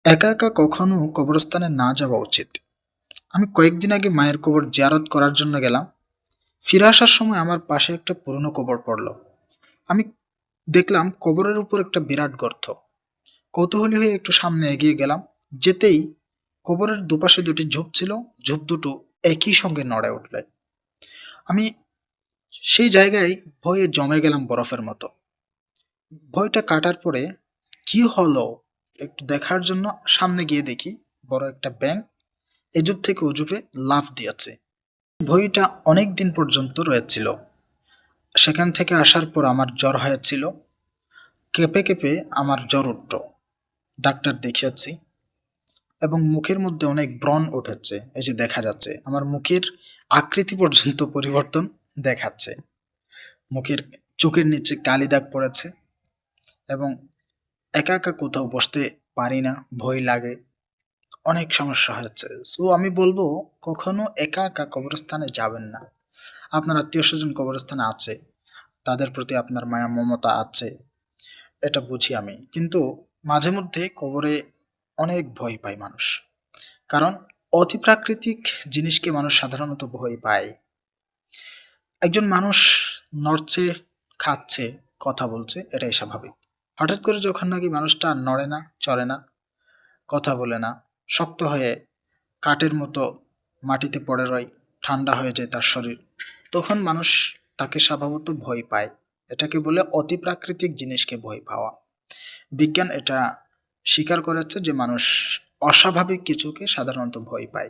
একা একা কখনো কবরস্থানে না যাওয়া উচিত। আমি কয়েকদিন আগে মায়ের কবর জিয়ারত করার জন্য গেলাম। ফিরে আসার সময় আমার পাশে একটা পুরনো কবর পড়ল। আমি দেখলাম কবরের উপর একটা বিরাট গর্ত। কৌতূহলী হয়ে একটু সামনে এগিয়ে গেলাম। যেতেই কবরের দুপাশে দুটি ঝোপ ছিল। ঝোপ দুটো একই সঙ্গে নড়ে উঠলে আমি সেই জায়গায় ভয়ে জমে গেলাম বরফের মতো। ভয়টা কাটার পরে কি হলো একটু দেখার জন্য সামনে গিয়ে দেখি বড় একটা ব্যাঙ এজুপ থেকে ওজুপে লাফ দিয়েছে। বইটা অনেক দিন পর্যন্ত রয়েছিল। সেখান থেকে আসার পর আমার জ্বর হয়েছিল। কেঁপে কেঁপে আমার জ্বর উঠল। ডাক্তার দেখিয়েছি এবং মুখের মধ্যে অনেক ব্রণ উঠেছে। এই যে দেখা যাচ্ছে আমার মুখের আকৃতি পর্যন্ত পরিবর্তন দেখাচ্ছে। মুখের চোখের নিচে কালি দাগ পড়েছে এবং একা একা কোথাও বসতে পারি না, ভয় লাগে। অনেক সমস্যা হচ্ছে। সো আমি বলবো কখনো একা একা কবরস্থানে যাবেন না। আপনার আত্মীয়স্বজন কবরস্থানে আছে, তাদের প্রতি আপনার মায়া মমতা আছে, এটা বুঝি আমি। কিন্তু মাঝে মধ্যে কবরে অনেক ভয় পায় মানুষ। কারণ অতিপ্রাকৃতিক জিনিসকে মানুষ সাধারণত ভয় পায়। একজন মানুষ নড়ছে, খাচ্ছে, কথা বলছে, এটাই স্বাভাবিক। হঠাৎ করে যখন নাকি মানুষটা আর নড়ে না, চড়ে না, কথা বলে না, শক্ত হয়ে কাঠের মতো মাটিতে পড়ে রয়, ঠান্ডা হয়ে যায় তার শরীর, তখন মানুষ তাকে স্বভাবত ভয় পায়। এটাকে বলে অতিপ্রাকৃতিক জিনিসকে ভয় পাওয়া। বিজ্ঞান এটা স্বীকার করেছে যে মানুষ অস্বাভাবিক কিছুকে সাধারণত ভয় পায়।